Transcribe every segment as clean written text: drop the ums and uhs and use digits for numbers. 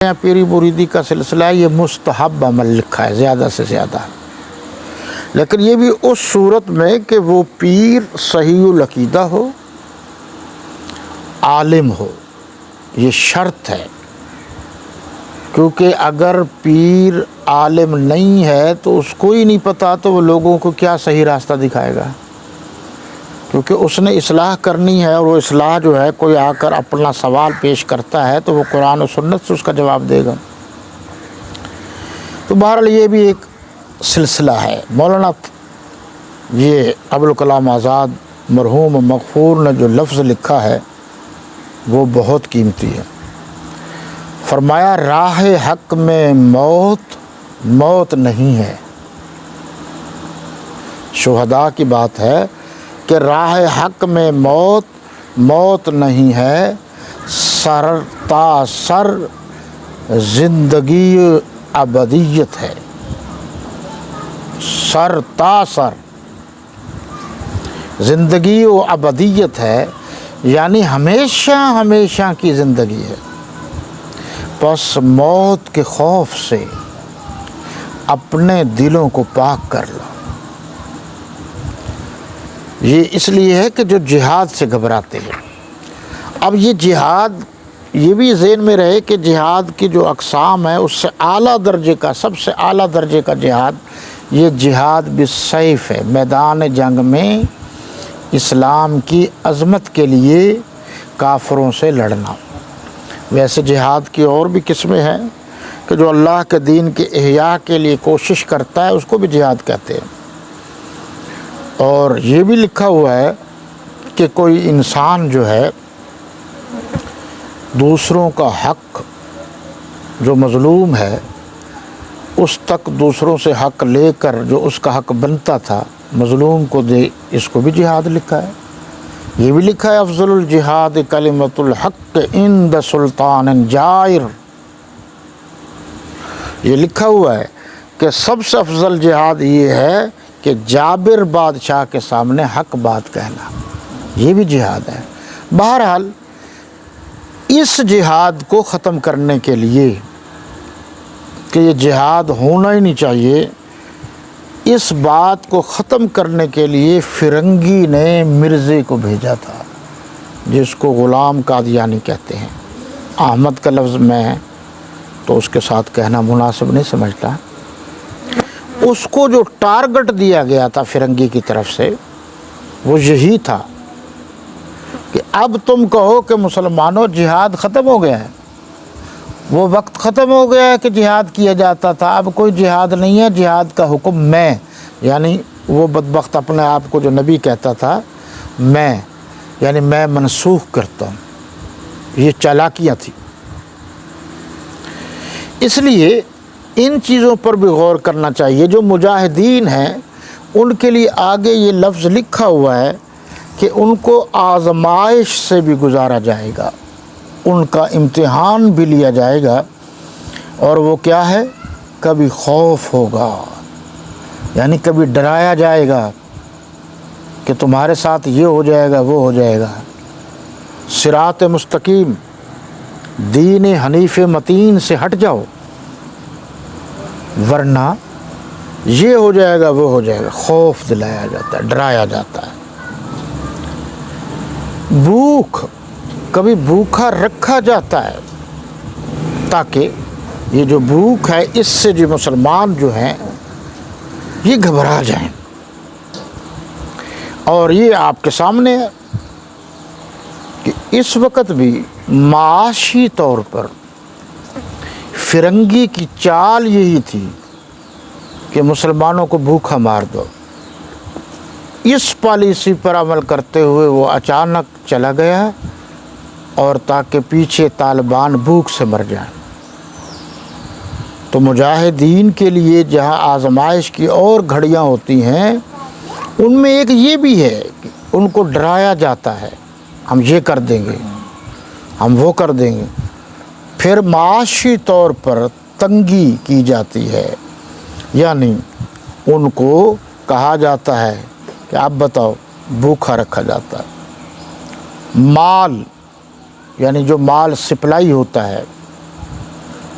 پیری مریدی کا سلسلہ یہ مستحب عمل لکھا ہے زیادہ سے زیادہ، لیکن یہ بھی اس صورت میں کہ وہ پیر صحیح العقیدہ ہو، عالم ہو، یہ شرط ہے، کیونکہ اگر پیر عالم نہیں ہے تو اس کو ہی نہیں پتہ تو وہ لوگوں کو کیا صحیح راستہ دکھائے گا، کیونکہ اس نے اصلاح کرنی ہے، اور وہ اصلاح جو ہے کوئی آ کر اپنا سوال پیش کرتا ہے تو وہ قرآن و سنت سے اس کا جواب دے گا۔ تو بہرحال یہ بھی ایک سلسلہ ہے۔ مولانا یہ ابوالکلام آزاد مرحوم و مغفور نے جو لفظ لکھا ہے وہ بہت قیمتی ہے۔ فرمایا راہ حق میں موت نہیں ہے۔ شہداء کی بات ہے کہ راہ حق میں موت نہیں ہے، سر تا سر زندگی ابدیت ہے، سر تا سر زندگی و ابدیت ہے، یعنی ہمیشہ کی زندگی ہے۔ پس موت کے خوف سے اپنے دلوں کو پاک کر لو۔ یہ اس لیے ہے کہ جو جہاد سے گھبراتے ہیں۔ اب یہ جہاد یہ بھی ذہن میں رہے کہ جہاد کی جو اقسام ہے اس سے اعلیٰ درجے کا، سب سے اعلیٰ درجے کا جہاد یہ جہاد بالسیف ہے، میدان جنگ میں اسلام کی عظمت کے لیے کافروں سے لڑنا۔ ویسے جہاد کی اور بھی قسمیں ہیں کہ جو اللہ کے دین کے احیاء کے لیے کوشش کرتا ہے اس کو بھی جہاد کہتے ہیں۔ اور یہ بھی لکھا ہوا ہے کہ کوئی انسان جو ہے دوسروں کا حق جو مظلوم ہے اس تک دوسروں سے حق لے کر جو اس کا حق بنتا تھا مظلوم کو دے، اس کو بھی جہاد لکھا ہے۔ یہ بھی لکھا ہے افضل الجہاد کلمۃ الحق عند سلطان جائر۔ یہ لکھا ہوا ہے کہ سب سے افضل جہاد یہ ہے کہ جابر بادشاہ کے سامنے حق بات کہنا، یہ بھی جہاد ہے۔ بہرحال اس جہاد کو ختم کرنے کے لیے کہ یہ جہاد ہونا ہی نہیں چاہیے، اس بات کو ختم کرنے کے لیے فرنگی نے مرزے کو بھیجا تھا، جس کو غلام قادیانی کہتے ہیں۔ احمد کا لفظ میں تو اس کے ساتھ کہنا مناسب نہیں سمجھتا۔ اس کو جو ٹارگٹ دیا گیا تھا فرنگی کی طرف سے وہ یہی تھا کہ اب تم کہو کہ مسلمانوں جہاد ختم ہو گیا ہے، وہ وقت ختم ہو گیا ہے کہ جہاد کیا جاتا تھا، اب کوئی جہاد نہیں ہے، جہاد کا حکم میں، یعنی وہ بدبخت اپنے آپ کو جو نبی کہتا تھا میں، یعنی میں منسوخ کرتا ہوں۔ یہ چالاکیاں تھیں۔ اس لیے ان چیزوں پر بھی غور کرنا چاہیے۔ جو مجاہدین ہیں ان کے لیے آگے یہ لفظ لکھا ہوا ہے کہ ان کو آزمائش سے بھی گزارا جائے گا، ان کا امتحان بھی لیا جائے گا، اور وہ کیا ہے؟ کبھی خوف ہوگا، یعنی کبھی ڈرایا جائے گا کہ تمہارے ساتھ یہ ہو جائے گا وہ ہو جائے گا، صراط مستقیم دین حنیف متین سے ہٹ جاؤ ورنہ یہ ہو جائے گا وہ ہو جائے گا۔ خوف دلایا جاتا ہے، ڈرایا جاتا ہے۔ بھوک، کبھی بھوکا رکھا جاتا ہے تاکہ یہ جو بھوک ہے اس سے جو مسلمان جو ہیں یہ گھبرا جائیں۔ اور یہ آپ کے سامنے ہے کہ اس وقت بھی معاشی طور پر فرنگی کی چال یہی تھی کہ مسلمانوں کو بھوکا مار دو۔ اس پالیسی پر عمل کرتے ہوئے وہ اچانک چلا گیا، اور تاکہ پیچھے طالبان بھوک سے مر جائیں۔ تو مجاہدین کے لیے جہاں آزمائش کی اور گھڑیاں ہوتی ہیں ان میں ایک یہ بھی ہے کہ ان کو ڈرایا جاتا ہے، ہم یہ کر دیں گے، ہم وہ کر دیں گے۔ پھر معاشی طور پر تنگی کی جاتی ہے، یعنی ان کو کہا جاتا ہے کہ آپ بتاؤ، بھوکا رکھا جاتا ہے۔ مال، یعنی جو مال سپلائی ہوتا ہے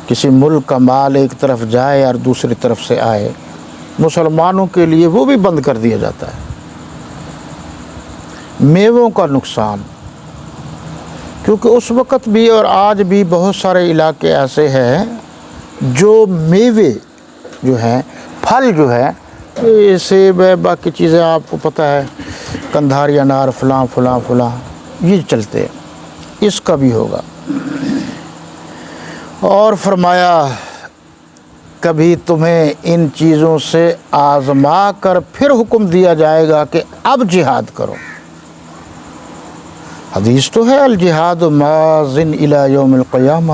کسی ملک کا مال ایک طرف جائے اور دوسری طرف سے آئے، مسلمانوں کے لیے وہ بھی بند کر دیا جاتا ہے۔ میووں کا نقصان، کیونکہ اس وقت بھی اور آج بھی بہت سارے علاقے ایسے ہیں جو میوے جو ہیں، پھل جو ہے، سیب ہے، باقی چیزیں آپ کو پتہ ہے، کندھاری انار فلاں فلاں فلاں، یہ چلتے ہیں، اس کا بھی ہوگا۔ اور فرمایا کبھی تمہیں ان چیزوں سے آزما کر پھر حکم دیا جائے گا کہ اب جہاد کرو۔ حدیث تو ہے الجہاد ماضٍ الی یوم القیامہ،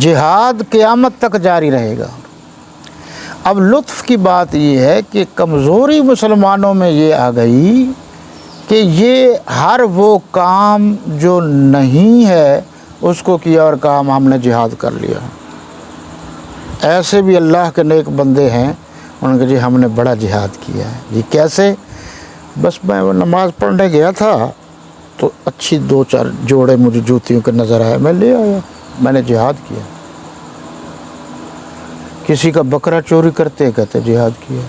جہاد قیامت تک جاری رہے گا۔ اب لطف کی بات یہ ہے کہ کمزوری مسلمانوں میں یہ آ گئی کہ یہ ہر وہ کام جو نہیں ہے اس کو کیا اور کہا ہم نے جہاد کر لیا۔ ایسے بھی اللہ کے نیک بندے ہیں، انہوں نے کہا جی ہم نے بڑا جہاد کیا ہے۔ جی کیسے؟ بس میں نماز پڑھنے گیا تھا تو اچھی 2-4 جوڑے مجھے جوتیوں کے نظر آئے، میں لے آیا، میں نے جہاد کیا۔ کسی کا بکرا چوری کرتے کہتے جہاد کیا۔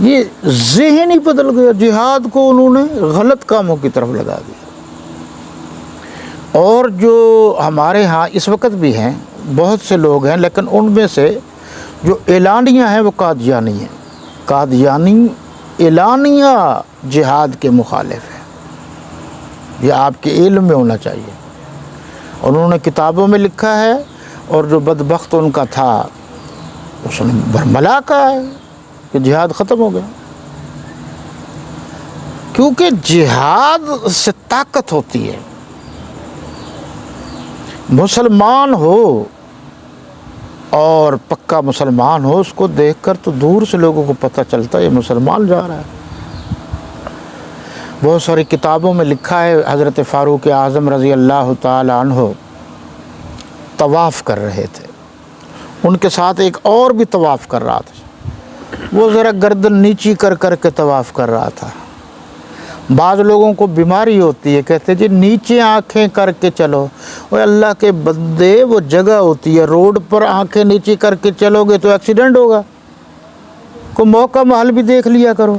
یہ ذہن ہی بدل گیا، جہاد کو انہوں نے غلط کاموں کی طرف لگا دیا۔ اور جو ہمارے ہاں اس وقت بھی ہیں، بہت سے لوگ ہیں، لیکن ان میں سے جو اعلانیہ ہیں وہ قادیانی ہیں۔ قادیانی اعلانیہ جہاد کے مخالف ہیں، یہ آپ کے علم میں ہونا چاہیے۔ انہوں نے کتابوں میں لکھا ہے، اور جو بدبخت ان کا تھا اس نے برملا کہا ہے کہ جہاد ختم ہو گیا، کیونکہ جہاد سے طاقت ہوتی ہے۔ مسلمان ہو اور پکا مسلمان ہو، اس کو دیکھ کر تو دور سے لوگوں کو پتہ چلتا ہے یہ مسلمان جا رہا ہے۔ بہت ساری کتابوں میں لکھا ہے حضرت فاروق اعظم رضی اللہ تعالی عنہ طواف کر رہے تھے، ان کے ساتھ ایک اور بھی طواف کر رہا تھا، وہ ذرا گردن نیچی کر کر کے طواف کر رہا تھا۔ بعض لوگوں کو بیماری ہوتی ہے، کہتے جی نیچے آنکھیں کر کے چلو۔ اور اللہ کے بندے، وہ جگہ ہوتی ہے روڈ پر، آنکھیں نیچی کر کے چلو گے تو ایکسیڈنٹ ہوگا، کوئی موقع محل بھی دیکھ لیا کرو۔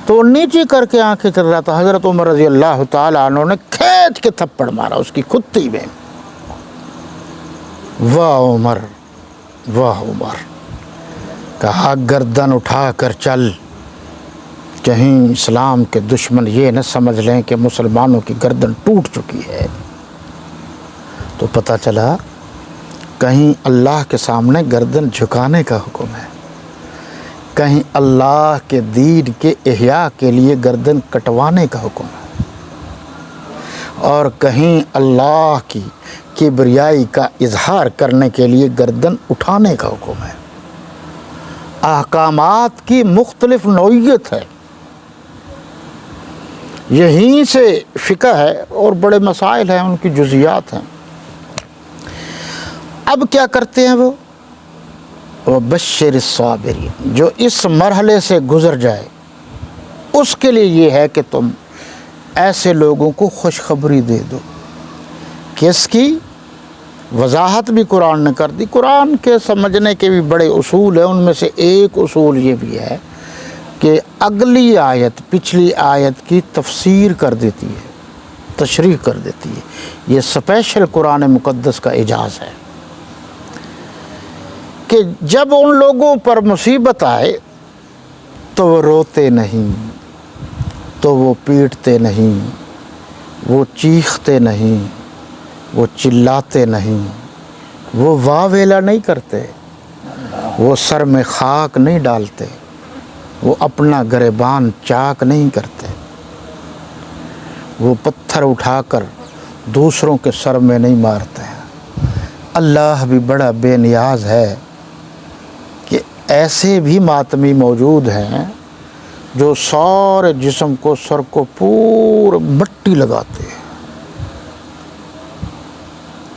تو نیچی کر کے آنکھیں کر رہا تھا، حضرت عمر رضی اللہ تعالیٰ عنہ نے کھینچ کے تھپڑ مارا اس کی کھتی میں۔ واہ عمر، واہ عمر، کہا گردن اٹھا کر چل، کہیں اسلام کے دشمن یہ نہ سمجھ لیں کہ مسلمانوں کی گردن ٹوٹ چکی ہے۔ تو پتہ چلا کہیں اللہ کے سامنے گردن جھکانے کا حکم ہے، کہیں اللہ کے دین کے احیاء کے لیے گردن کٹوانے کا حکم ہے، اور کہیں اللہ کی کبریائی کا اظہار کرنے کے لیے گردن اٹھانے کا حکم ہے۔ احکامات کی مختلف نوعیت ہے، یہیں سے فقہ ہے اور بڑے مسائل ہیں، ان کی جزیات ہیں۔ اب کیا کرتے ہیں وہ وَبَشِّرِ الصَّابِرِينَ، جو اس مرحلے سے گزر جائے اس کے لیے یہ ہے کہ تم ایسے لوگوں کو خوشخبری دے دو۔ کس کی وضاحت بھی قرآن نے کر دی۔ قرآن کے سمجھنے کے بھی بڑے اصول ہیں، ان میں سے ایک اصول یہ بھی ہے کہ اگلی آیت پچھلی آیت کی تفسیر کر دیتی ہے، تشریح کر دیتی ہے۔ یہ اسپیشل قرآن مقدس کا اعجاز ہے کہ جب ان لوگوں پر مصیبت آئے تو وہ روتے نہیں، تو وہ پیٹتے نہیں، وہ چیختے نہیں، وہ چلاتے نہیں، وہ واہ ویلا نہیں کرتے، وہ سر میں خاک نہیں ڈالتے، وہ اپنا گریبان چاک نہیں کرتے، وہ پتھر اٹھا کر دوسروں کے سر میں نہیں مارتے ہیں۔ اللہ بھی بڑا بے نیاز ہے کہ ایسے بھی ماتمی موجود ہیں جو سارے جسم کو، سر کو پورا مٹی لگاتے ہیں،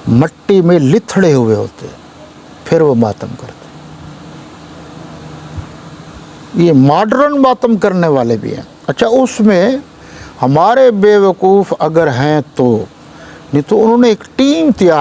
مٹی میں لتھڑے ہوئے ہوتے ہیں، پھر وہ ماتم کرتے ہیں۔ یہ ماڈرن ماتم کرنے والے بھی ہیں۔ اچھا، اس میں ہمارے بے وقوف اگر ہیں تو نہیں تو انہوں نے ایک ٹیم تیار